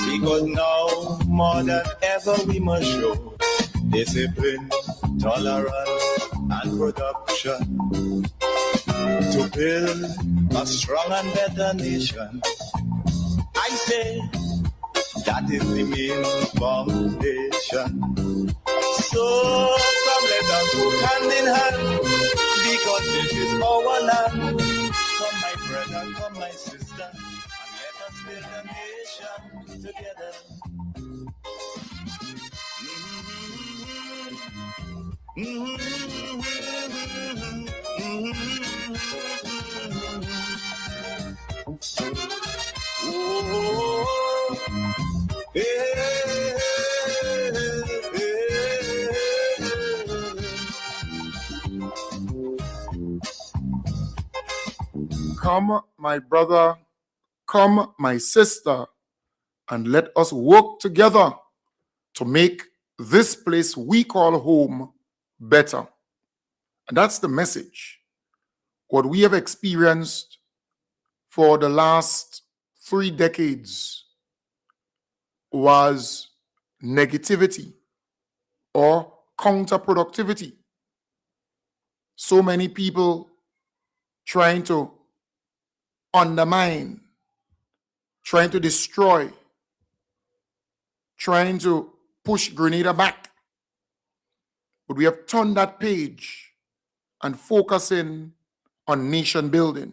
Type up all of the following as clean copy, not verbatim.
Because now, more than ever, we must show discipline, tolerance, and production to build a strong and better nation. I say that is the main foundation. So come let us work hand in hand, because this is our land. Come my brother, come my sister, and let us build a nation together. Come, my brother, come, my sister, and let us work together to make this place we call home better. And that's the message. What we have experienced for the last 3 decades was negativity or counterproductivity. So many people trying to undermine, trying to destroy, trying to push Grenada back. But we have turned that page and focusing on nation building,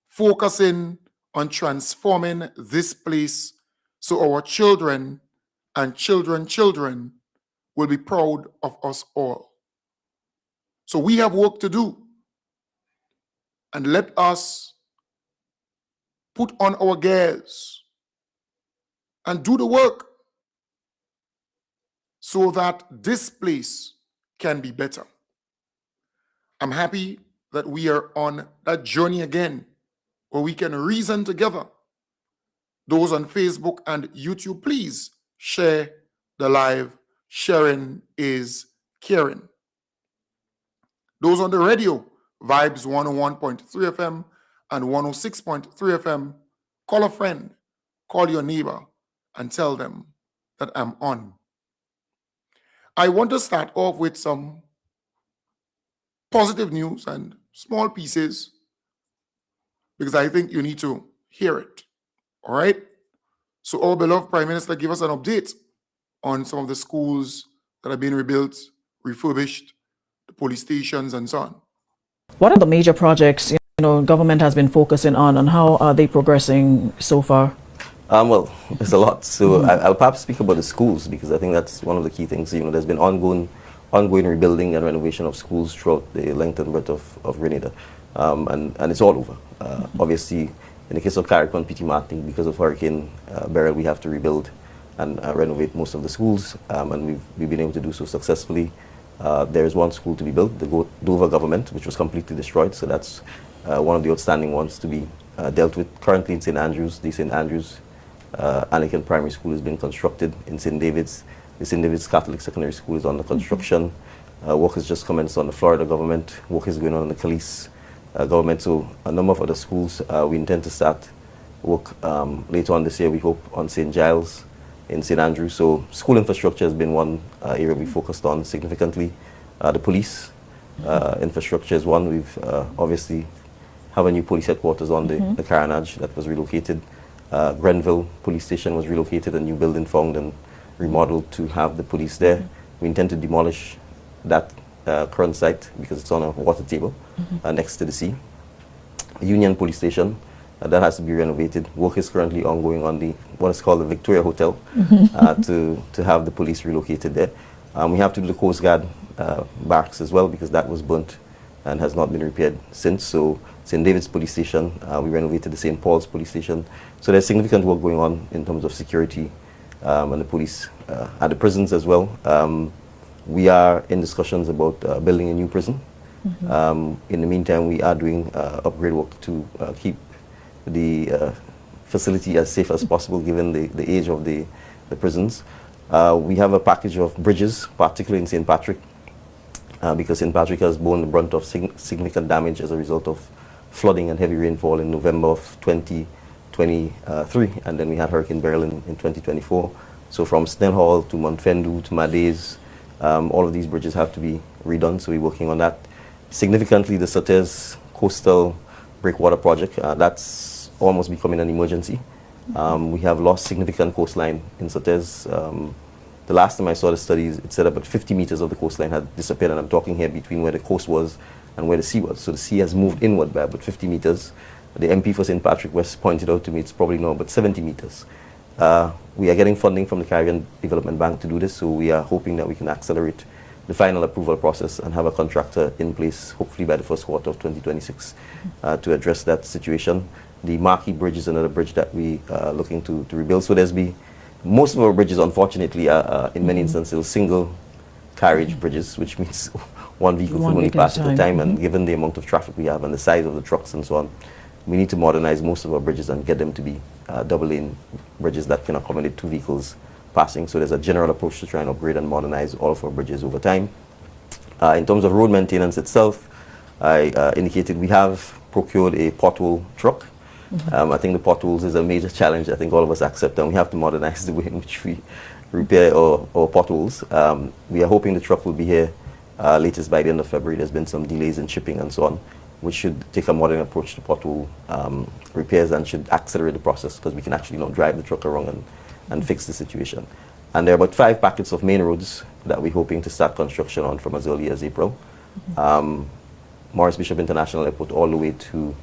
focusing on transforming this place so our children and children will be proud of us all. So we have work to do. And let us put on our gears and do the work so that this place can be better. I'm happy that we are on that journey again, where we can reason together. Those on Facebook and YouTube, please share the live. Sharing is caring. Those on the radio, Vibes 101.3 FM and 106.3 FM, call a friend, call your neighbor, and tell them that I'm on. I want to start off with some positive news and small pieces because I think you need to hear it. All right? So our beloved Prime Minister gave us an update on some of the schools that have been rebuilt, refurbished, the police stations, and so on. What are the major projects government has been focusing on, and how are they progressing so far? Well, there's a lot. So I'll perhaps speak about the schools, because I think that's one of the key things. There's been ongoing rebuilding and renovation of schools throughout the length and breadth of Grenada, and it's all over. Obviously, in the case of Carrick and P.T. Martin, because of Hurricane Beryl, we have to rebuild and renovate most of the schools, and we've been able to do so successfully. There is one school to be built, the Dover Government, which was completely destroyed. So that's one of the outstanding ones to be dealt with. Currently in St. Andrews, the St. Andrews Anglican Primary School is being constructed. In St. David's, the St. David's Catholic Secondary School is under construction. Work has just commenced on the Florida government. Work is going on the Calise government. So a number of other schools, we intend to start work later on this year, we hope, on St. Giles in St. Andrews. So school infrastructure has been one area we focused on significantly. The police infrastructure is one. We've obviously have a new police headquarters on the Caranage that was relocated. Grenville Police Station was relocated, a new building found and remodeled to have the police there. We intend to demolish that current site because it's on a water table next to the sea. Union Police Station, that has to be renovated. Work is currently ongoing on what is called the Victoria Hotel to have the police relocated there. We have to do the Coast Guard barracks as well, because that was burnt and has not been repaired since. So St. David's Police Station, we renovated the St. Paul's Police Station. So there's significant work going on in terms of security and the police at the prisons as well. We are in discussions about building a new prison. In the meantime, we are doing upgrade work to keep the facility as safe as possible given the age of the prisons. We have a package of bridges, particularly in St. Patrick, because St. Patrick has borne the brunt of significant damage as a result of flooding and heavy rainfall in November of 2020 2023, and then we had Hurricane Beryl in 2024. So from Snell Hall to Montfendu to Mades, all of these bridges have to be redone, so we're working on that. Significantly, the Sotez Coastal Breakwater Project, that's almost becoming an emergency. We have lost significant coastline in Sotez. The last time I saw the studies, it said about 50 meters of the coastline had disappeared, and I'm talking here between where the coast was and where the sea was. So the sea has moved inward by about 50 meters. The MP for St. Patrick West pointed out to me it's probably now about 70 meters. We are getting funding from the Caribbean Development Bank to do this, so we are hoping that we can accelerate the final approval process and have a contractor in place, hopefully by the first quarter of 2026, to address that situation. The Marquee Bridge is another bridge that we are looking to rebuild. So most of our bridges, unfortunately, are in many instances single carriage bridges, which means one vehicle can only pass at a time. And given the amount of traffic we have and the size of the trucks and so on, we need to modernize most of our bridges and get them to be double lane bridges that can accommodate two vehicles passing. So there's a general approach to try and upgrade and modernize all of our bridges over time. In terms of road maintenance itself, I indicated we have procured a pothole truck. I think the potholes is a major challenge. I think all of us accept, and we have to modernize the way in which we repair our potholes. We are hoping the truck will be here latest by the end of February. There's been some delays in shipping and so on, which should take a modern approach to pothole repairs and should accelerate the process, because we can actually drive the truck around and fix the situation. And there are about 5 packets of main roads that we're hoping to start construction on from as early as April. Morris Bishop International Airport all the way to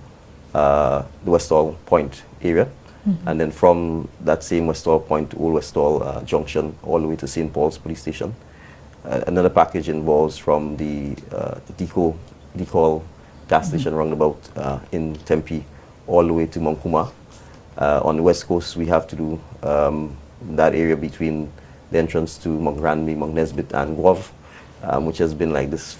the Westall Point area. And then from that same Westall Point to Old Westall Junction all the way to St. Paul's Police Station. Another package involves from the Decol gas station roundabout in Tempe all the way to Monkuma. On the west coast, we have to do that area between the entrance to Mount Granby, Mount Nesbitt and Guav, which has been like this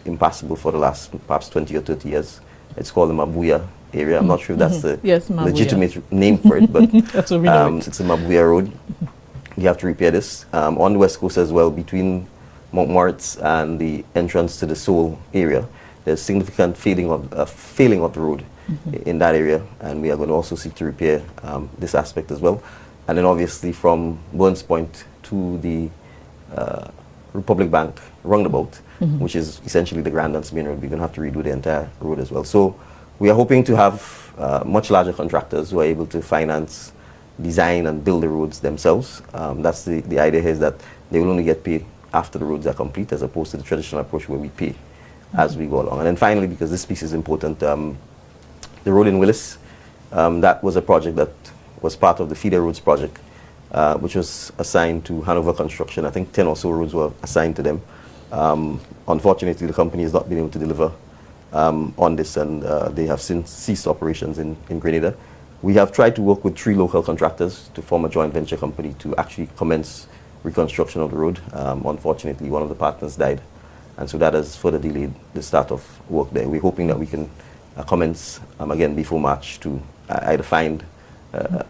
impassable for the last perhaps 20 or 30 years. It's called the Mabuya area. I'm not sure if that's the legitimate name for it, but that's what we know it's a Mabuya Road. We have to repair this. On the west coast as well, between Mount Moritz and the entrance to the Seoul area, there's significant failing of the road in that area, and we are going to also seek to repair this aspect as well. And then obviously from Burns Point to the Republic Bank roundabout, which is essentially the Grand Dance main road, we're going to have to redo the entire road as well. So we are hoping to have much larger contractors who are able to finance, design and build the roads themselves. That's the idea here, is that they will only get paid after the roads are complete, as opposed to the traditional approach where we pay as we go along. And then finally, because this piece is important, the road in Willis, that was a project that was part of the Feeder Roads project, which was assigned to Hanover Construction. I think 10 or so roads were assigned to them. Unfortunately, the company has not been able to deliver on this, and they have since ceased operations in Grenada. We have tried to work with 3 local contractors to form a joint venture company to actually commence reconstruction of the road. Unfortunately, one of the partners died, and so that has further delayed the start of work there. We're hoping that we can commence again before March to either find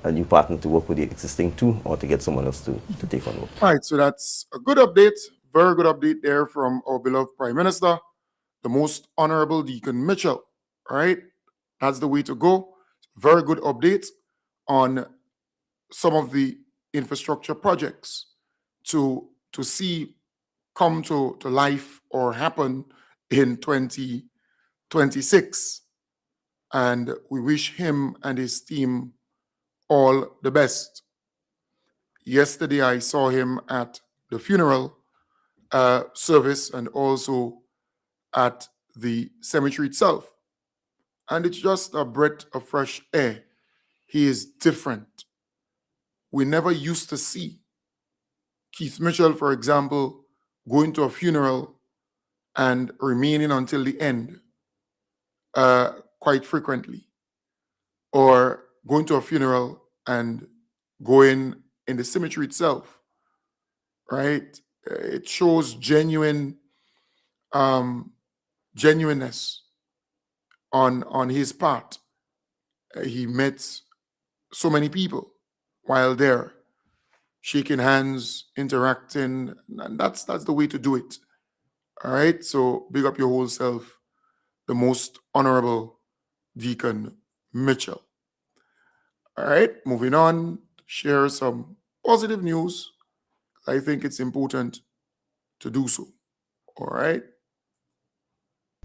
a new partner to work with the existing 2 or to get someone else to take on work. All right, so that's a good update, very good update there from our beloved Prime Minister, the Most Honorable Deacon Mitchell. All right, that's the way to go. Very good update on some of the infrastructure projects to see come to life or happen in 2026. And we wish him and his team all the best. Yesterday, I saw him at the funeral service and also at the cemetery itself. And it's just a breath of fresh air. He is different. We never used to see Keith Mitchell, for example, going to a funeral and remaining until the end quite frequently, or going to a funeral and going in the cemetery itself, right? It shows genuineness on his part. He met so many people while there, shaking hands, interacting, and that's the way to do it. All right, so big up your whole self, the Most Honorable Deacon Mitchell. All right, moving on, share some positive news. I think it's important to do so. All right.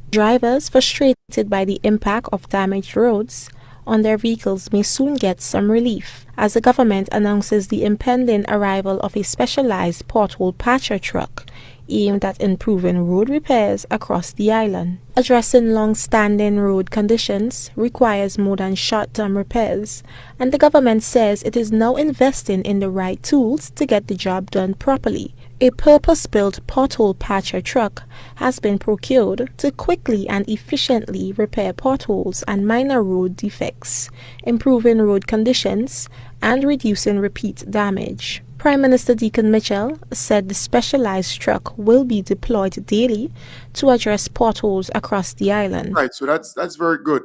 Drivers frustrated by the impact of damaged roads on their vehicles may soon get some relief as the government announces the impending arrival of a specialized pothole patcher truck aimed at improving road repairs across the island. Addressing long-standing road conditions requires more than short-term repairs, and the government says it is now investing in the right tools to get the job done properly. A purpose-built pothole patcher truck has been procured to quickly and efficiently repair potholes and minor road defects, improving road conditions and reducing repeat damage. Prime Minister Deacon Mitchell said the specialized truck will be deployed daily to address potholes across the island. Right, so that's very good.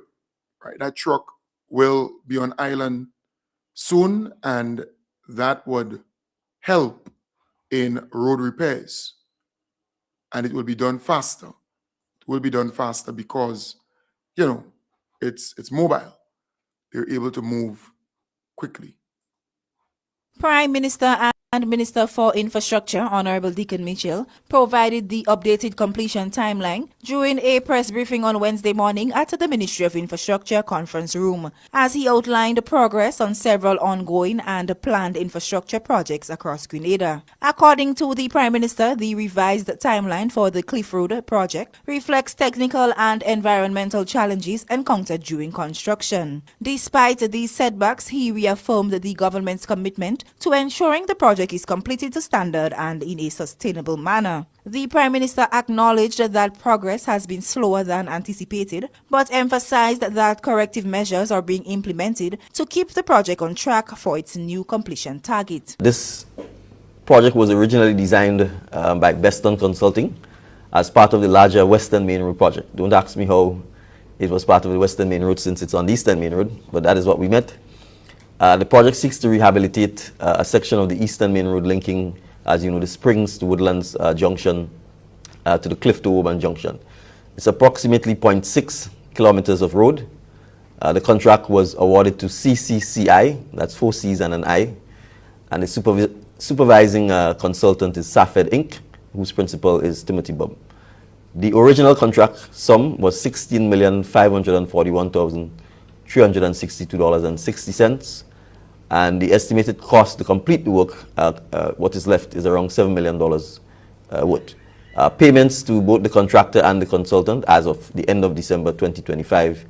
Right, that truck will be on island soon, and that would help in road repairs, and it will be done faster. It will be done faster because it's mobile. They're able to move quickly. Prime Minister and Minister for Infrastructure, Honorable Deacon Mitchell, provided the updated completion timeline during a press briefing on Wednesday morning at the Ministry of Infrastructure conference room, as he outlined progress on several ongoing and planned infrastructure projects across Grenada. According to the Prime Minister, the revised timeline for the Cliff Road project reflects technical and environmental challenges encountered during construction. Despite these setbacks, he reaffirmed the government's commitment to ensuring the project is completed to standard and in a sustainable manner. The Prime Minister acknowledged that progress has been slower than anticipated, but emphasized that corrective measures are being implemented to keep the project on track for its new completion target. This project was originally designed by Beston Consulting as part of the larger Western Main Road project. Don't ask me how it was part of the Western Main Road since it's on the Eastern Main Road, but that is what we meant. The project seeks to rehabilitate a section of the Eastern Main Road linking, as you know, the Springs to Woodlands Junction to the Cliff to Woburn Junction. It's approximately 0.6 kilometers of road. The contract was awarded to CCCI, that's 4 C's and an I, and the supervising consultant is Safed Inc., whose principal is Timothy Bubb. The original contract sum was $16,541,362.60, and the estimated cost to complete the work, what is left, is around $7 million worth. Payments to both the contractor and the consultant as of the end of December 2025,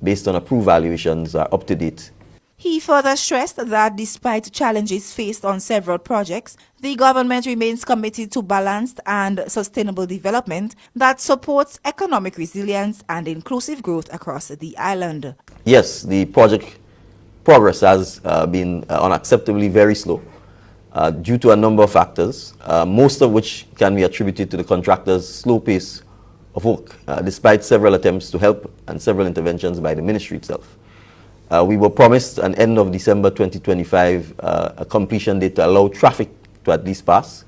based on approved valuations, are up to date. He further stressed that despite challenges faced on several projects, the government remains committed to balanced and sustainable development that supports economic resilience and inclusive growth across the island. Yes, the project progress has been unacceptably very slow due to a number of factors, most of which can be attributed to the contractor's slow pace of work, despite several attempts to help and several interventions by the ministry itself. We were promised an end of December 2025 a completion date to allow traffic to at least pass.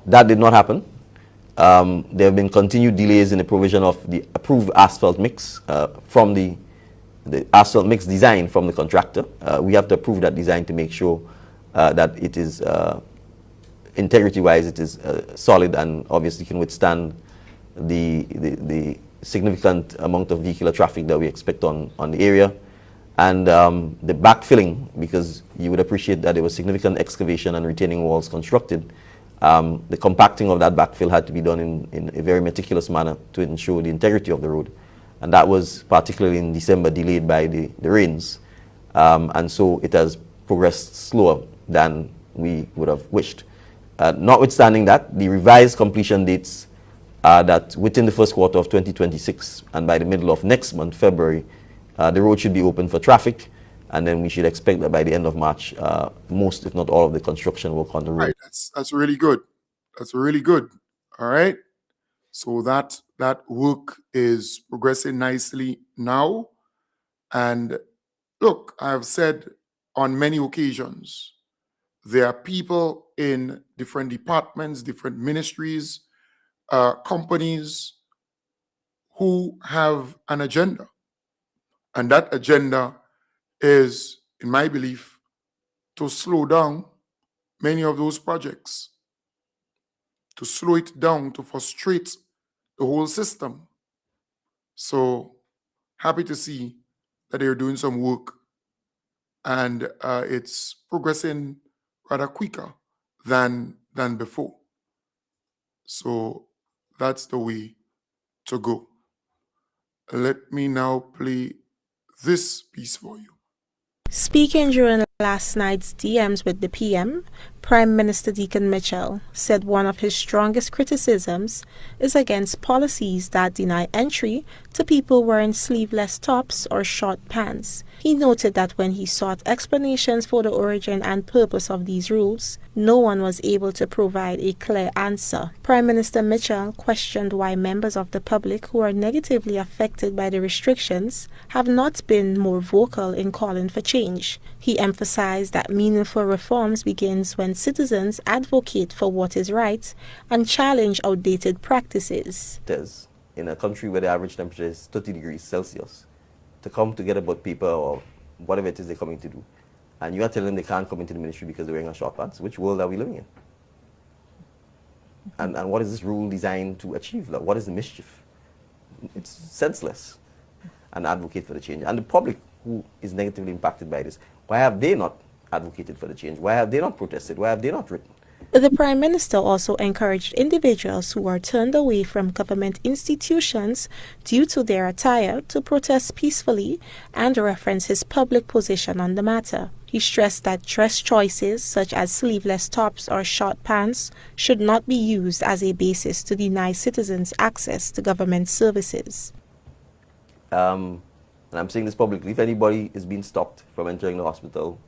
That did not happen. There have been continued delays in the provision of the approved asphalt mix from the asphalt mix design from the contractor. We have to approve that design to make sure that it is integrity-wise, it is solid and obviously can withstand the significant amount of vehicular traffic that we expect on the area. And the backfilling, because you would appreciate that there was significant excavation and retaining walls constructed. The compacting of that backfill had to be done in a very meticulous manner to ensure the integrity of the road. And that was particularly in December delayed by the rains. And so it has progressed slower than we would have wished. Notwithstanding that, the revised completion dates are that within the first quarter of 2026 and by the middle of next month, February, the road should be open for traffic, and then we should expect that by the end of March, most, if not all, of the construction work on the road. Right, that's really good. That's really good. All right. So that work is progressing nicely now. And look, I've said on many occasions, there are people in different departments, different ministries, companies who have an agenda. And that agenda is in my belief, to slow down many of those projects, to slow it down, to frustrate the whole system. So happy to see that they're doing some work, and it's progressing rather quicker than before. So that's the way to go. Let me now play this piece for you. Speaking during last night's DMs with the PM, Prime Minister Deacon Mitchell said one of his strongest criticisms is against policies that deny entry to people wearing sleeveless tops or short pants. He noted that when he sought explanations for the origin and purpose of these rules, no one was able to provide a clear answer. Prime Minister Mitchell questioned why members of the public who are negatively affected by the restrictions have not been more vocal in calling for change. He emphasized that meaningful reforms begins when citizens advocate for what is right and challenge outdated practices. In a country where the average temperature is 30 degrees Celsius, to come to get about paper or whatever it is they're coming to do, and you are telling them they can't come into the ministry because they're wearing a short pants. Which world are we living in? And what is this rule designed to achieve? Like, what is the mischief? It's senseless. And advocate for the change. And the public who is negatively impacted by this, why have they not advocated for the change? Why have they not protested? Why have they not written? The Prime Minister also encouraged individuals who are turned away from government institutions due to their attire to protest peacefully and reference his public position on the matter. He stressed that dress choices such as sleeveless tops or short pants should not be used as a basis to deny citizens access to government services. And I'm saying this publicly, if anybody is being stopped from entering the hospital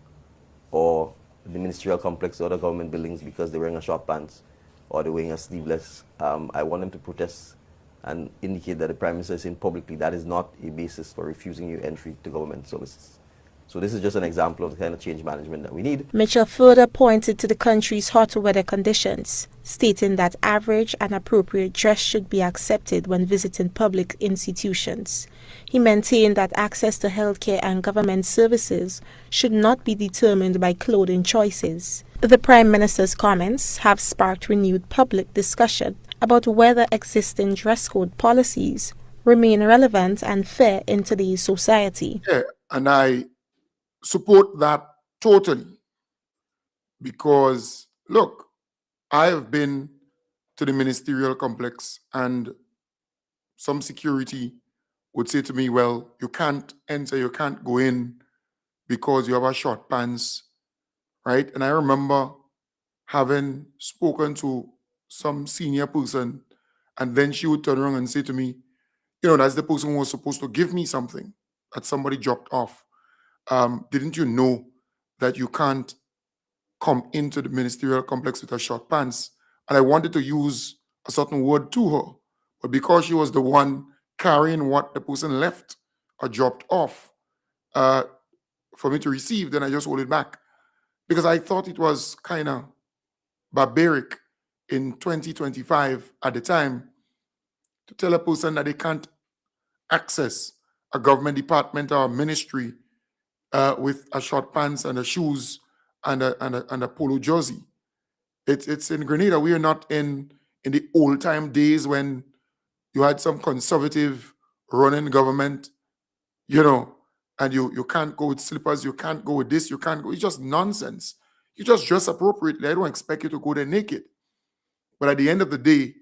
or the ministerial complex or the government buildings because they're wearing a short pants or they're wearing a sleeveless, I want them to protest and indicate that the Prime Minister is saying publicly that is not a basis for refusing you entry to government services. So this is just an example of the kind of change management that we need. Mitchell further pointed to the country's hot weather conditions, stating that average and appropriate dress should be accepted when visiting public institutions. He maintained that access to healthcare and government services should not be determined by clothing choices. The Prime Minister's comments have sparked renewed public discussion about whether existing dress code policies remain relevant and fair in today's society. Yeah, and I support that totally, because look, I have been to the ministerial complex and some security would say to me, well, you can't enter, you can't go in because you have a short pants, right? And I remember having spoken to some senior person, and then she would turn around and say to me, you know, that's the person who was supposed to give me something that somebody dropped off. Didn't you know that you can't come into the ministerial complex with a short pants? And I wanted to use a certain word to her, but because she was the one carrying what the person left or dropped off for me to receive, then I just hold it back, because I thought it was kind of barbaric in 2025 at the time to tell a person that they can't access a government department or a ministry with a short pants and a shoes and a polo jersey. It's in Grenada. We are not in the old time days when you had some conservative running government, you know, and you can't go with slippers, you can't go with this, you can't go. It's just nonsense. You just dress appropriately. I don't expect you to go there naked. But at the end of the day,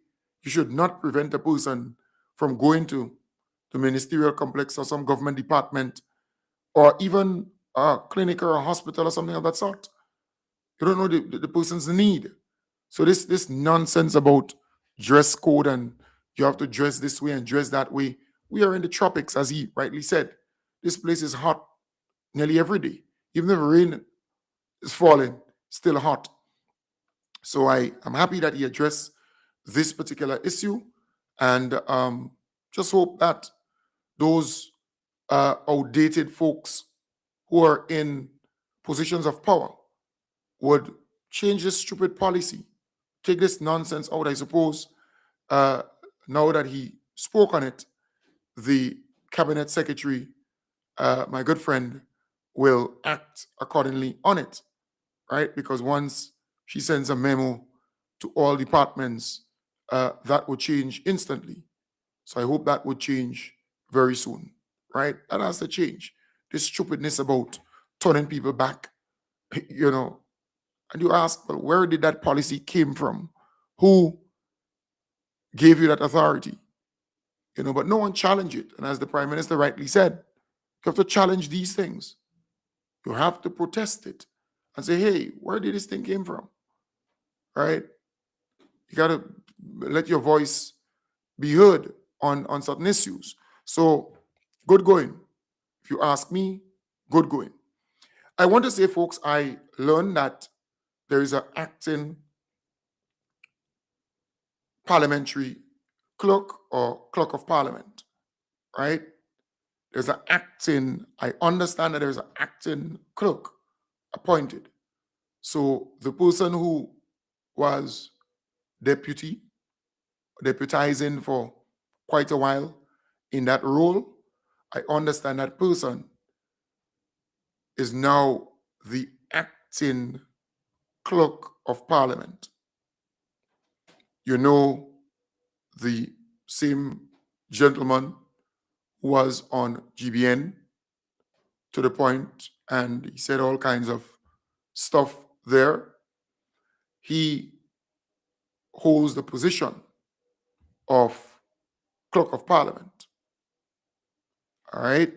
you should not prevent a person from going to the ministerial complex or some government department or even a clinic or a hospital or something of that sort. You don't know the person's need. So this nonsense about dress code and you have to dress this way and dress that way. We are in the tropics, as he rightly said. This place is hot nearly every day. Even if rain is falling, still hot. So I'm happy that he addressed this particular issue, and just hope that those outdated folks who are in positions of power would change this stupid policy, take this nonsense out. I suppose now that he spoke on it, the cabinet secretary, my good friend, will act accordingly on it, right? Because once she sends a memo to all departments, that would change instantly. So I hope that would change very soon, right? That has to change. This stupidness about turning people back, you know, and you ask, well, where did that policy came from? Who gave you that authority? You know, but no one challenged it. And as the Prime Minister rightly said, you have to challenge these things. You have to protest it and say, hey, where did this thing came from? Right? You got to let your voice be heard on certain issues. So good going. If you ask me, good going. I want to say, folks, I learned that there is an acting parliamentary clerk or clerk of parliament, right? There's an acting, I understand that there's an acting clerk appointed. So the person who was deputizing for quite a while in that role, I understand that person is now the acting clerk of parliament. You know, the same gentleman who was on GBN to the point, and he said all kinds of stuff there. He holds the position of clerk of parliament. All right.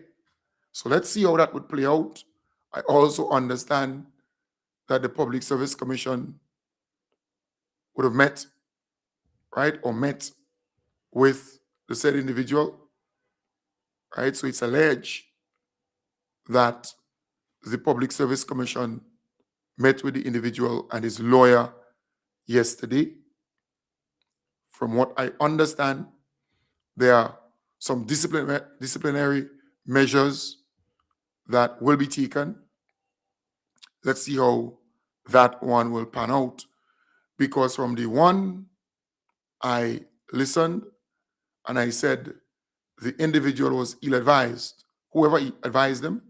So let's see how that would play out. I also understand that the Public Service Commission would have met, right, or met with the said individual, right? So it's alleged that the Public Service Commission met with the individual and his lawyer yesterday. From what I understand, there are some disciplinary measures that will be taken. Let's see how that one will pan out. Because from the one I listened and I said the individual was ill-advised. Whoever advised him,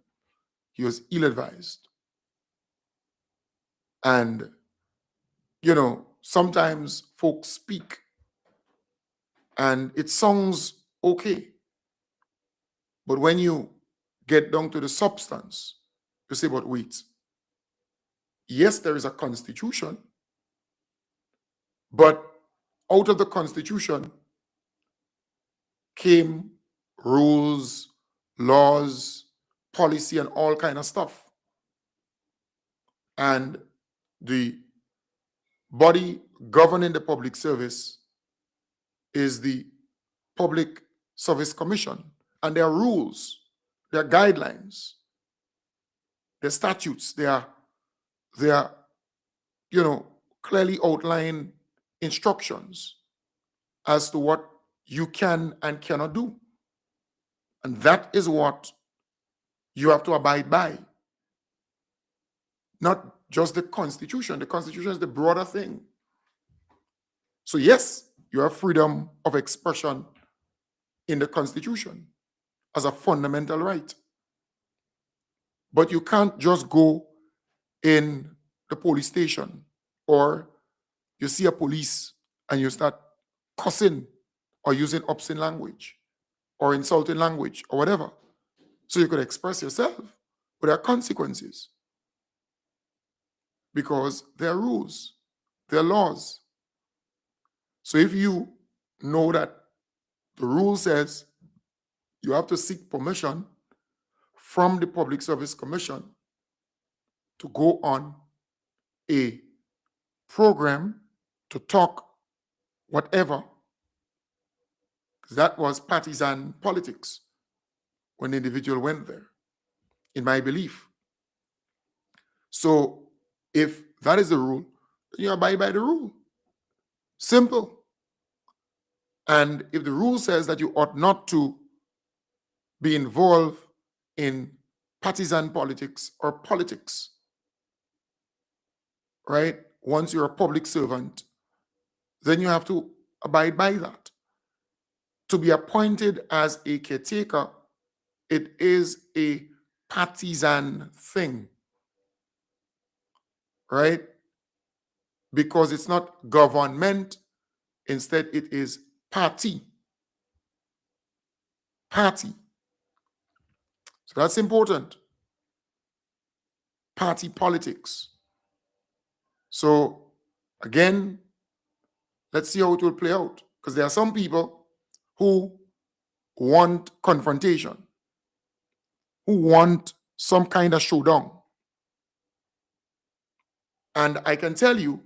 he was ill-advised. And, you know, sometimes folks speak and it sounds okay. But when you get down to the substance, you say, but wait, yes, there is a constitution, but out of the constitution came rules, laws, policy, and all kind of stuff. And the body governing the public service is the Public Service Commission. And there are rules, there are guidelines, there are statutes, there are you know, clearly outlined instructions as to what you can and cannot do. And that is what you have to abide by. Not just the Constitution. The Constitution is the broader thing. So yes, you have freedom of expression in the Constitution as a fundamental right. But you can't just go in the police station or you see a police and you start cussing or using obscene language or insulting language or whatever. So you could express yourself, but there are consequences because there are rules, there are laws. So if you know that the rule says you have to seek permission from the Public Service Commission to go on a program to talk whatever, because that was partisan politics when the individual went there, in my belief. So if that is the rule, you abide by the rule. Simple. And if the rule says that you ought not to be involved in partisan politics or politics, right? Once you're a public servant, then you have to abide by that. To be appointed as a caretaker, it is a partisan thing, right? Because it's not government, instead it is party. Party. So that's important. Party politics. So again, let's see how it will play out. Because there are some people who want confrontation, who want some kind of showdown. And I can tell you,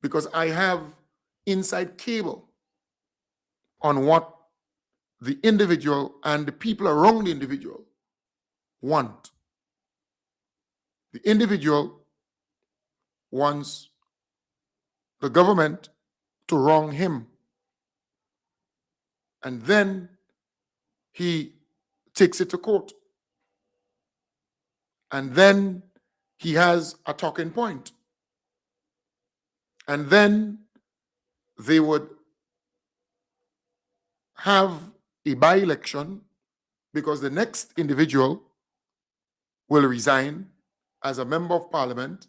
because I have inside cable on what the individual and the people around the individual want. The individual wants the government to wrong him. And then he takes it to court. And then he has a talking point. And then they would have a by-election because the next individual will resign as a member of parliament,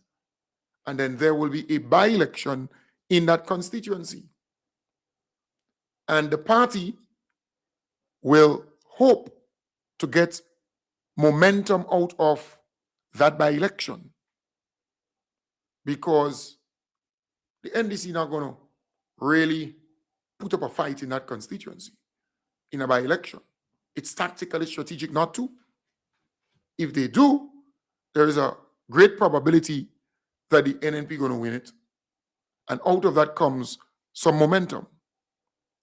and then there will be a by-election in that constituency. And the party will hope to get momentum out of that by-election, because the NDC not going to really put up a fight in that constituency in a by-election. It's tactically strategic not to. If they do, there is a great probability that the NNP going to win it. And out of that comes some momentum.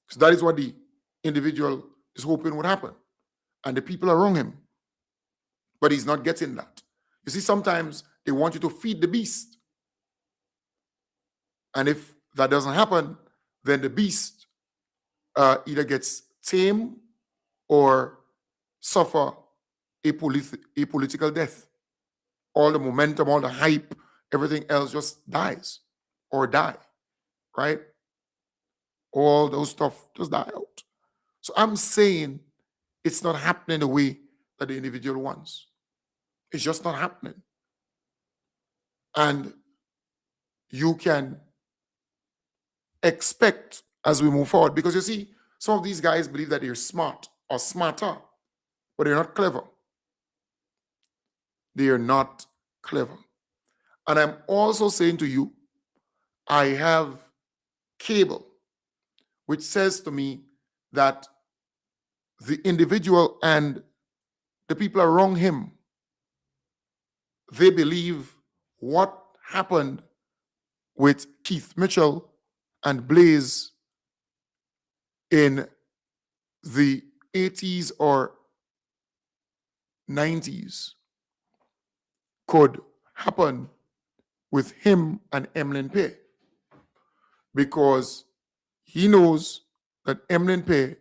So that is what the individual is hoping would happen. And the people around him. But he's not getting that. You see, sometimes they want you to feed the beast. And if that doesn't happen, then the beast either gets tame or suffer a political death. All the momentum, all the hype, everything else just dies or die, right? All those stuff just die out. So I'm saying it's not happening the way that the individual wants. It's just not happening. And you can expect as we move forward, because you see, some of these guys believe that they're smart or smarter, but they're not clever. They are not clever. And I'm also saying to you, I have cable, which says to me that the individual and the people around him, they believe what happened with Keith Mitchell and Blaze in the 80s or 90s could happen with him and Emlyn Pay, because he knows that Emlyn Pay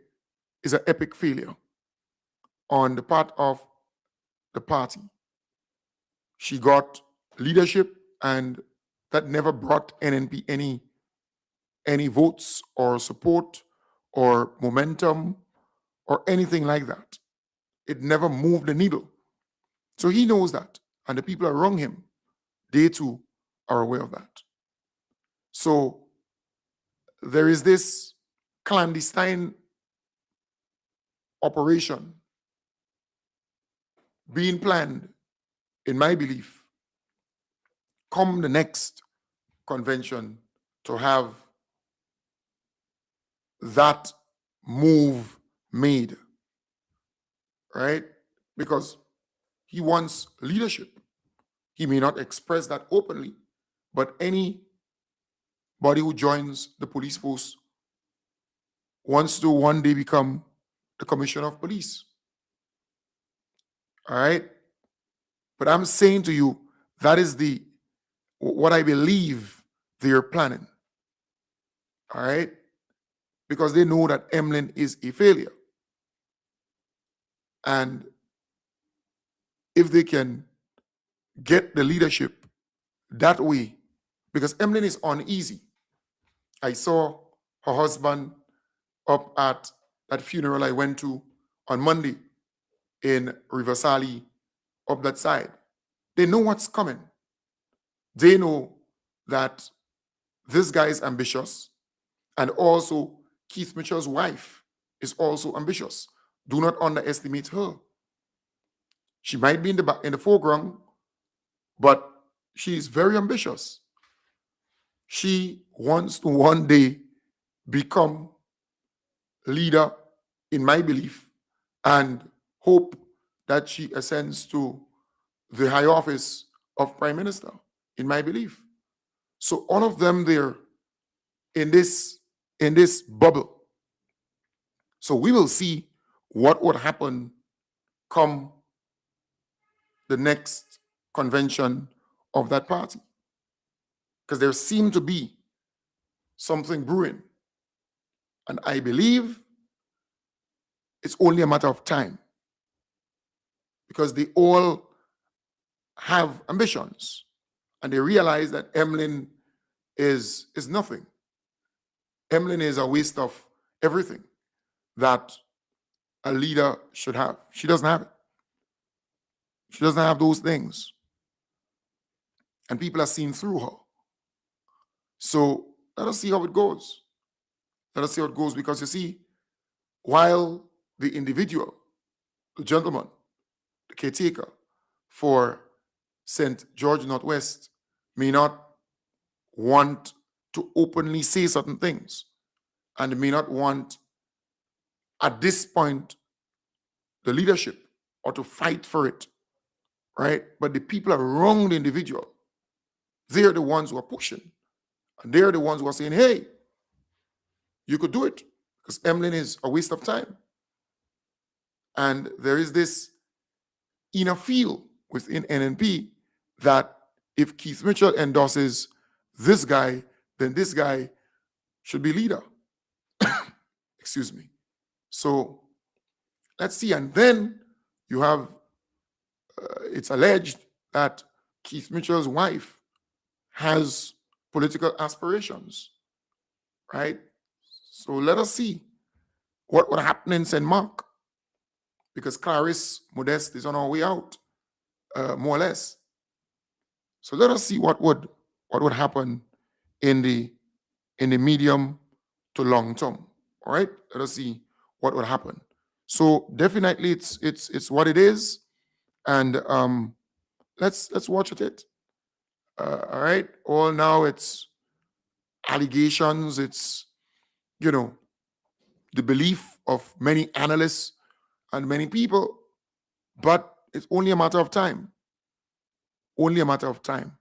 is an epic failure on the part of the party. She got leadership, and that never brought NNP any votes or support or momentum or anything like that. It never moved the needle. So he knows that, and the people around him, they too are aware of that. So there is this clandestine operation being planned, in my belief, come the next convention, to have that move made, right? Because he wants leadership. He may not express that openly, but anybody who joins the police force wants to one day become the commissioner of police. All right? But I'm saying to you, that is what I believe they're planning. All right? Because they know that Emlyn is a failure. And if they can get the leadership that way, because Emlyn is uneasy. I saw her husband up at that funeral I went to on Monday in Riversali of that side. They know what's coming. They know that this guy is ambitious, and also Keith Mitchell's wife is also ambitious. Do not underestimate her. She might be in the foreground, but she is very ambitious. She wants to one day become leader, in my belief, and hope that she ascends to the high office of prime minister, in my belief. So all of them, they're in this bubble. So we will see what would happen come the next convention of that party, because there seemed to be something brewing, and I believe it's only a matter of time, because they all have ambitions and they realize that Emlyn is nothing. Emlyn is a waste of everything that a leader should have. She doesn't have it. She doesn't have those things. And people are seeing through her. So let us see how it goes. Let us see how it goes, because you see, while the individual, the gentleman, the caretaker for St. George Northwest may not want to openly say certain things, and may not want at this point the leadership or to fight for it, right? But the people around the individual, they're the ones who are pushing, and they're the ones who are saying, hey, you could do it, because Emlyn is a waste of time. And there is this inner feel within NNP that if Keith Mitchell endorses this guy, then this guy should be leader. Excuse me. So let's see. And then you have, it's alleged that Keith Mitchell's wife has political aspirations, right? So let us see what would happen in St. Mark, because Clarice Modeste is on her way out, more or less. So let us see what would happen in the medium to long term. All right, let us see what would happen. So definitely, it's what it is, and let's watch it. All right. All now it's allegations. It's the belief of many analysts and many people, but it's only a matter of time. Only a matter of time.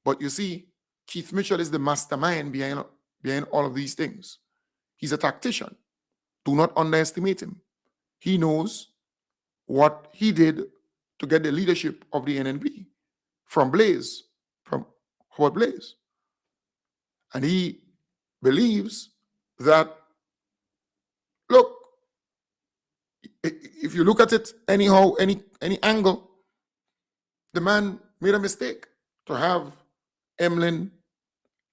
But you see, Keith Mitchell is the mastermind behind all of these things. He's a tactician. Do not underestimate him. He knows what he did to get the leadership of the NNP from Howard Blaze. And he believes that, look, if you look at it anyhow, any angle, the man made a mistake to have Emlyn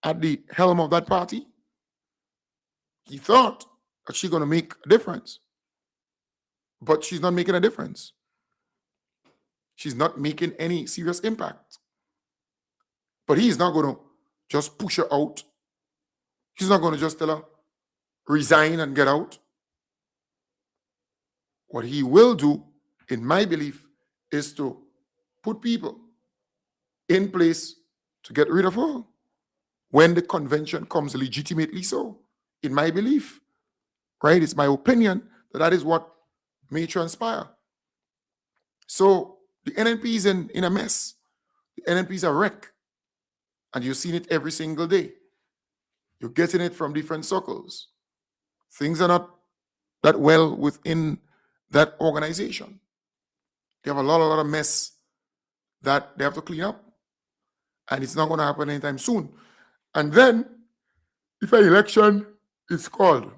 at the helm of that party. He thought that she's going to make a difference, but she's not making a difference. She's not making any serious impact. But he's not going to just push her out. He's not going to just tell her, resign and get out. What he will do, in my belief, is to put people in place to get rid of her when the convention comes legitimately so, in my belief. Right? It's my opinion that is what may transpire. So the NNP is in a mess. The NNP is a wreck. And you've seen it every single day. You're getting it from different circles. Things are not that well within that organization. They have a lot of mess that they have to clean up. And it's not going to happen anytime soon. And then, if an election is called,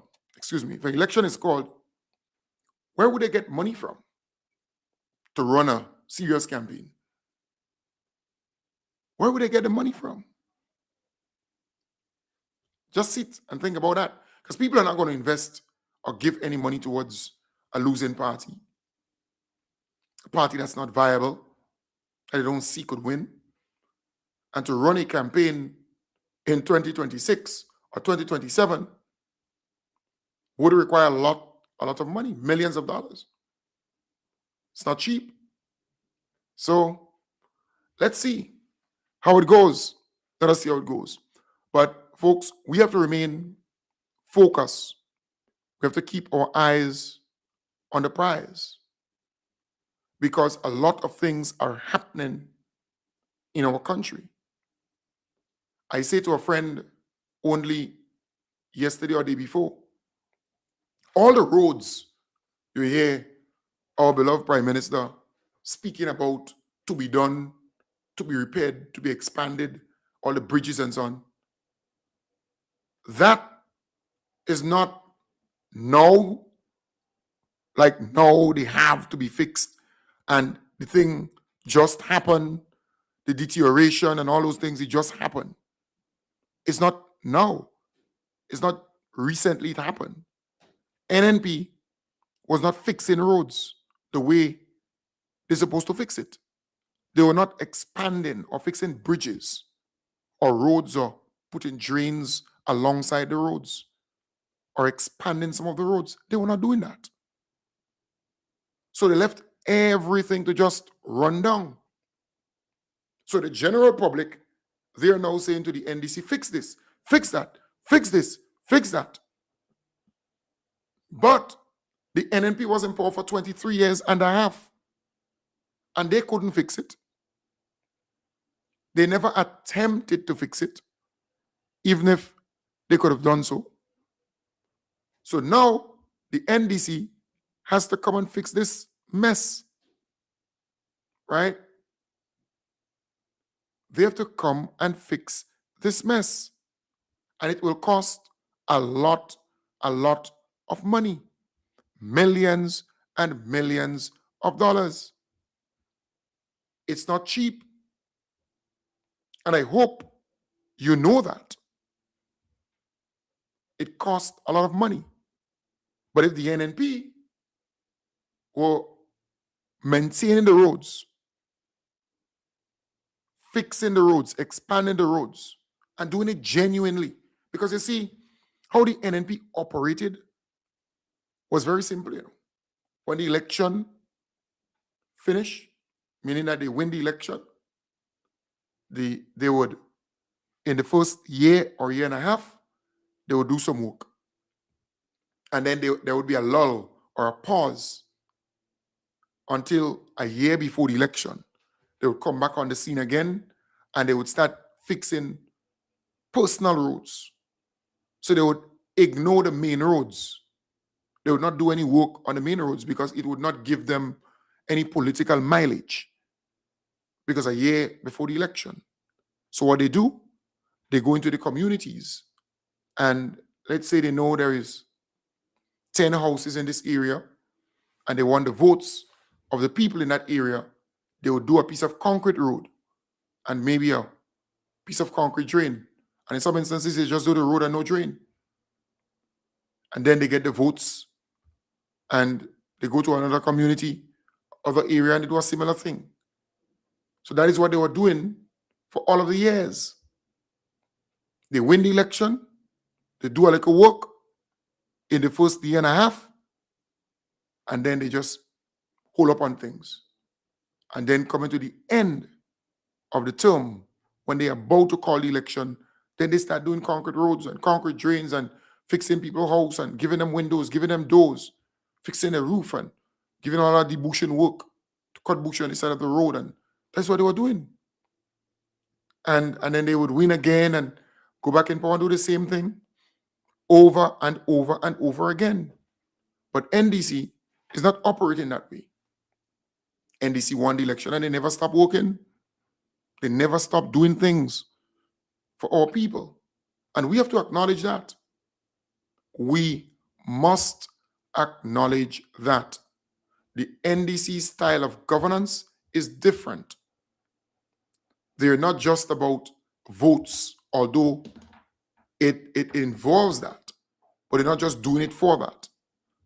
where would they get money from to run a serious campaign? Where would they get the money from? Just sit and think about that. Because people are not going to invest or give any money towards a losing party. A party that's not viable. that they don't see could win, and to run a campaign in 2026 or 2027 would require a lot of money, millions of dollars. It's not cheap. So let's see how it goes. Let us see how it goes. But folks, we have to remain focused. We have to keep our eyes on the prize, because a lot of things are happening in our country. I say to a friend only yesterday or day before, all the roads you hear our beloved Prime Minister speaking about to be done, to be repaired, to be expanded, all the bridges and so on, that is not now, like now they have to be fixed and the thing just happened, the deterioration and all those things, it just happened. It's not now. It's not recently it happened. NNP was not fixing roads the way they're supposed to fix it. They were not expanding or fixing bridges or roads or putting drains alongside the roads or expanding some of the roads. They were not doing that. So they left everything to just run down. So the general public, they are now saying to the NDC, fix this, fix that, fix this, fix that. But the NNP was in power for 23 years and a half, and they couldn't fix it. They never attempted to fix it, even if they could have done so. So now the NDC has to come and fix this mess, right? They have to come and fix this mess, and it will cost a lot of money, millions and millions of dollars. It's not cheap. And I hope you know that. It costs a lot of money. But if the NNP were maintaining the roads, fixing the roads, expanding the roads, and doing it genuinely, because you see, how the NNP operated was very simple. You know, when the election finished, meaning that they win the election, they would, in the first year or year and a half, they would do some work. And then there would be a lull or a pause until a year before the election. They would come back on the scene again and they would start fixing personal roads. So they would ignore the main roads. They would not do any work on the main roads because it would not give them any political mileage, because a year before the election. So what they do, they go into the communities, and let's say they know there is 10 houses in this area and they want the votes of the people in that area. They would do a piece of concrete road and maybe a piece of concrete drain. And in some instances, they just do the road and no drain. And then they get the votes and they go to another community, other area, and they do a similar thing. So that is what they were doing for all of the years. They win the election, they do a little work in the first year and a half, and then they just hold up on things. And then coming to the end of the term, when they are about to call the election, then they start doing concrete roads and concrete drains and fixing people's house and giving them windows, giving them doors, fixing the roof and giving all that debushing work to cut bush on the side of the road. And that's what they were doing. And then they would win again and go back in power and do the same thing over and over and over again. But NDC is not operating that way. NDC won the election and they never stopped working. They never stopped doing things for our people. And we have to acknowledge that. We must acknowledge that the NDC style of governance is different. They're not just about votes, although it involves that, but they're not just doing it for that.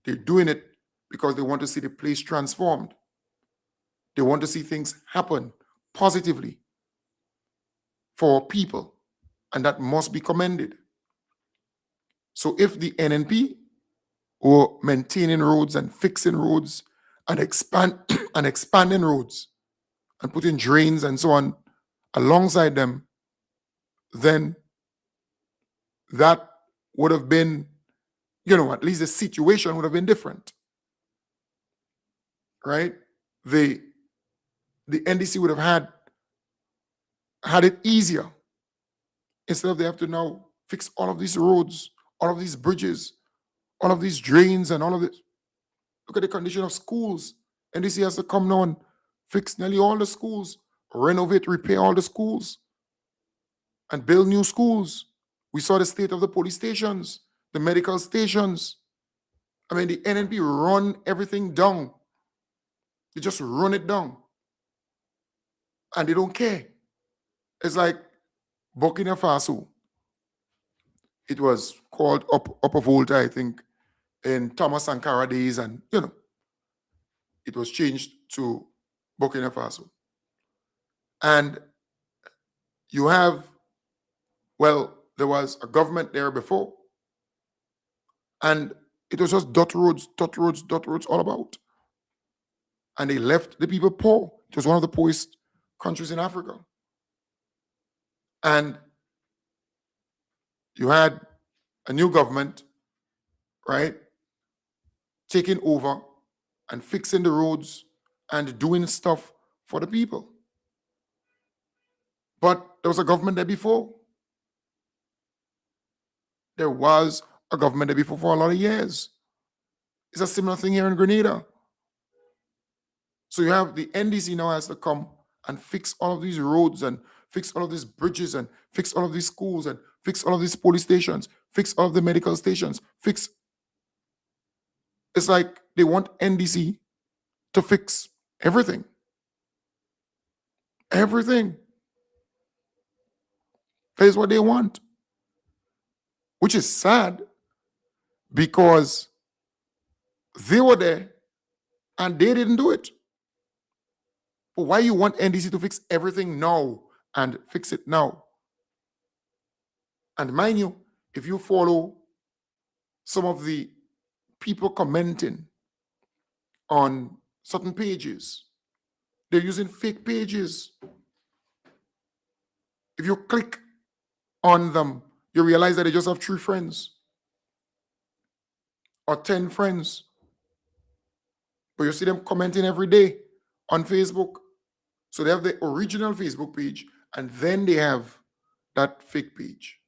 They're doing it because they want to see the place transformed. They want to see things happen positively for people, and that must be commended. So if the NNP were maintaining roads and fixing roads and expanding roads and putting drains and so on alongside them, then that would have been, at least the situation would have been different, right? The NDC would have had it easier, instead of they have to now fix all of these roads, all of these bridges, all of these drains, and all of this. Look at the condition of schools. NDC has to come now and fix nearly all the schools, renovate, repair all the schools, and build new schools. We saw the state of the police stations, the medical stations. I mean, the NNP run everything down. They just run it down. And they don't care. It's like Burkina Faso. It was called Upper Volta, I think, in Thomas Sankara days, and it was changed to Burkina Faso. And you have, there was a government there before, and it was just dot roads all about. And they left the people poor. It was one of the poorest countries in Africa. And you had a new government, right, taking over and fixing the roads and doing stuff for the people. But there was a government there before. There was a government there before for a lot of years. It's a similar thing here in Grenada. So you have the NDC now has to come and fix all of these roads and fix all of these bridges and fix all of these schools and fix all of these police stations, fix all of the medical stations, fix. It's like they want NDC to fix everything. Everything. That is what they want. Which is sad, because they were there and they didn't do it. But why you want NDC to fix everything now and fix it now? And mind you, if you follow some of the people commenting on certain pages, they're using fake pages. If you click on them, you realize that they just have 3 friends or 10 friends. But you see them commenting every day on Facebook. So they have the original Facebook page, and then they have that fake page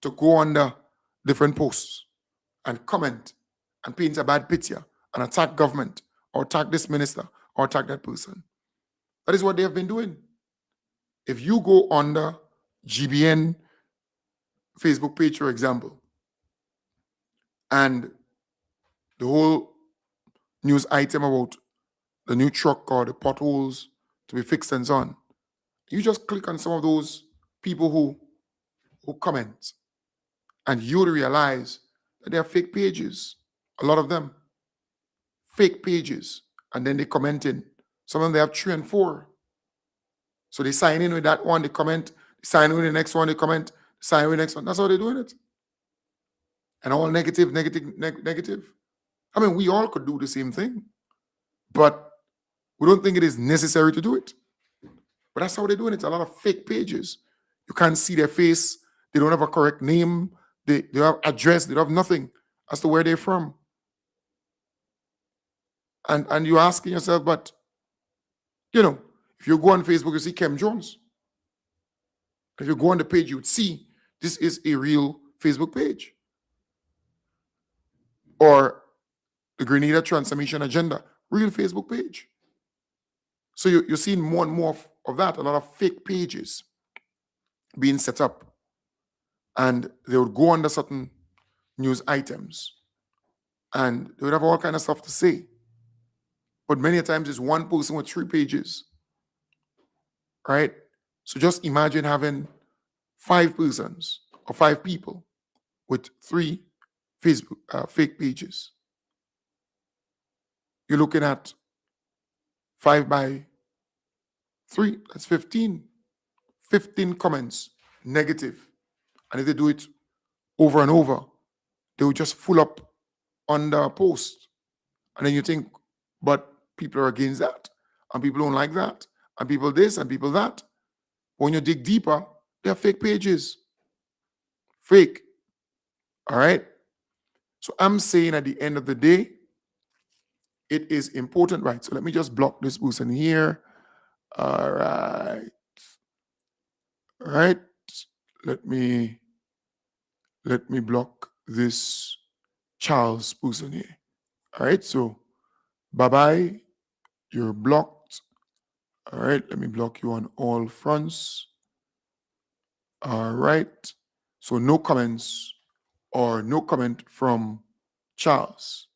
to go under different posts and comment and paint a bad picture and attack government or attack this minister or attack that person. That is what they have been doing. If you go under GBN Facebook page, for example, and the whole news item about the new truck or the potholes to be fixed and so on, you just click on some of those people who comment, and you'll realize that they are fake pages. A lot of them. Fake pages. And then they comment in. Some of them, they have 3 and 4. So they sign in with that one, they comment. They sign in with the next one, they comment. They sign in with the next one. That's how they're doing it. And all negative. I mean, we all could do the same thing. But we don't think it is necessary to do it. But that's how they're doing it. A lot of fake pages. You can't see their face. They don't have a correct name. They don't have address. They don't have nothing as to where they're from. And you're asking yourself, but, if you go on Facebook, you see Kem Jones. If you go on the page, you would see this is a real Facebook page. Or the Grenada Transformation Agenda, real Facebook page. So you're seeing more and more of that, a lot of fake pages being set up. And they would go under certain news items. And they would have all kind of stuff to say. But many times it's one person with 3 pages. Right? So just imagine having 5 persons or 5 people with 3 Facebook fake pages. You're looking at 5 by 3, that's 15. 15 comments, negative. And if they do it over and over, they will just full up on the post. And then you think, but people are against that, and people don't like that, and people this, and people that. When you dig deeper, they're fake pages. Fake. All right? So I'm saying at the end of the day, it is important, right? So let me just block this person here. All right. All right. Let me block this Charles person here. All right. So bye-bye. You're blocked. All right. Let me block you on all fronts. All right. So no comments or no comment from Charles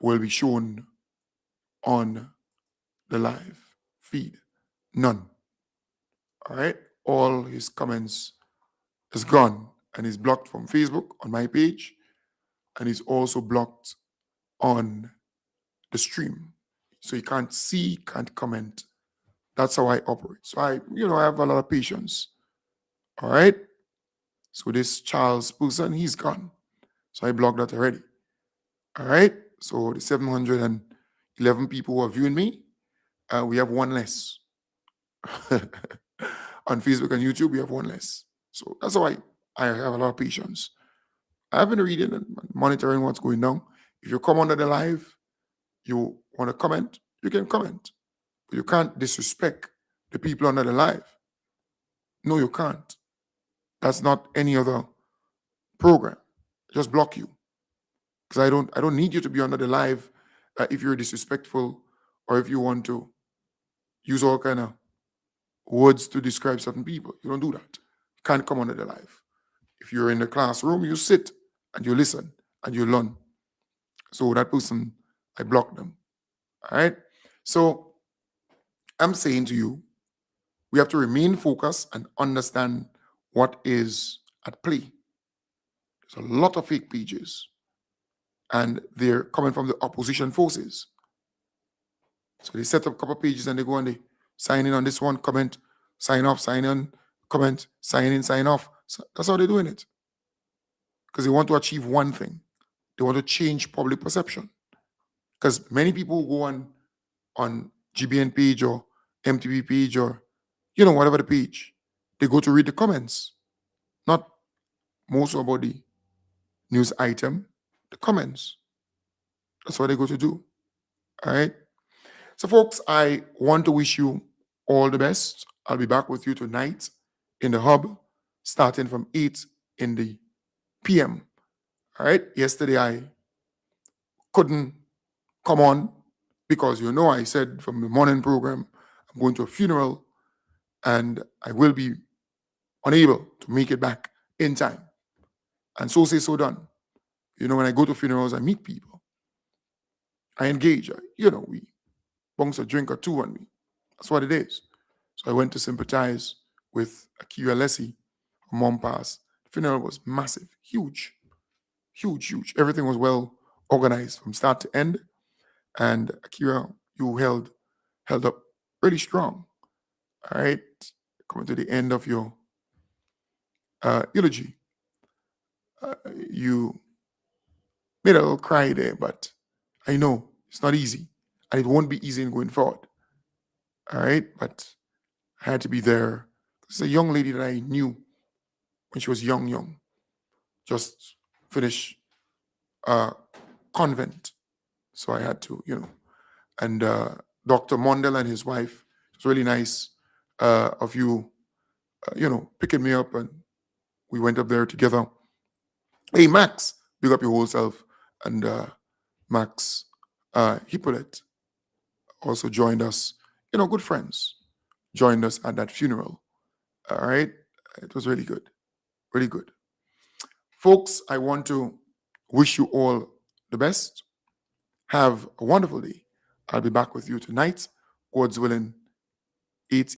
will be shown on the live feed. None. All right. All his comments is gone, and he's blocked from Facebook on my page, and he's also blocked on the stream. So you can't see, can't comment. That's how I operate. So I have a lot of patience. All right. So this Charles person, he's gone. So I blocked that already. All right. So the 711 people who are viewing me, we have one less. On Facebook and YouTube, we have one less. So that's why I have a lot of patience. I've been reading and monitoring what's going on. If you come under the live, you want to comment, you can comment. But you can't disrespect the people under the live. No, you can't. That's not any other program. Just block you. Because I don't need you to be under the live if you're disrespectful or if you want to use all kind of words to describe certain people. You don't do that. You can't come under the live. If you're in the classroom, you sit and you listen and you learn. So that person, I block them. All right. So I'm saying to you, we have to remain focused and understand what is at play. There's a lot of fake pages, and they're coming from the opposition forces. So they set up a couple of pages and they go and they sign in on this one, comment, sign off, sign on, comment, sign in, sign off. So that's how they're doing it. Because they want to achieve one thing. They want to change public perception. Because many people go on GBN page or MTV page or, whatever the page, they go to read the comments. Not most about the news item, the comments. That's what they go to do. All right. So, folks, I want to wish you all the best. I'll be back with you tonight in the hub, starting from 8 in the p.m. All right. Yesterday, I couldn't come on because, I said from the morning program, I'm going to a funeral and I will be unable to make it back in time. And so say, so done. When I go to funerals, I meet people. I engage. We bunks a drink or two on me. That's what it is. So I went to sympathize with Akira Lessie. Her mom passed. The funeral was massive, huge. Everything was well organized from start to end. And Akira, you held up really strong. All right. Coming to the end of your eulogy. You made a little cry there, but I know it's not easy. And it won't be easy in going forward. All right. But I had to be there. It's a young lady that I knew when she was young. Just finished convent. So I had to, And Dr. Mondel and his wife, it was really nice of you, picking me up, and we went up there together. Hey, Max, big up your whole self. And Max Hippolyte also joined us, good friends, joined us at that funeral. All right. It was really good. Really good. Folks, I want to wish you all the best. Have a wonderful day. I'll be back with you tonight, God's willing, 8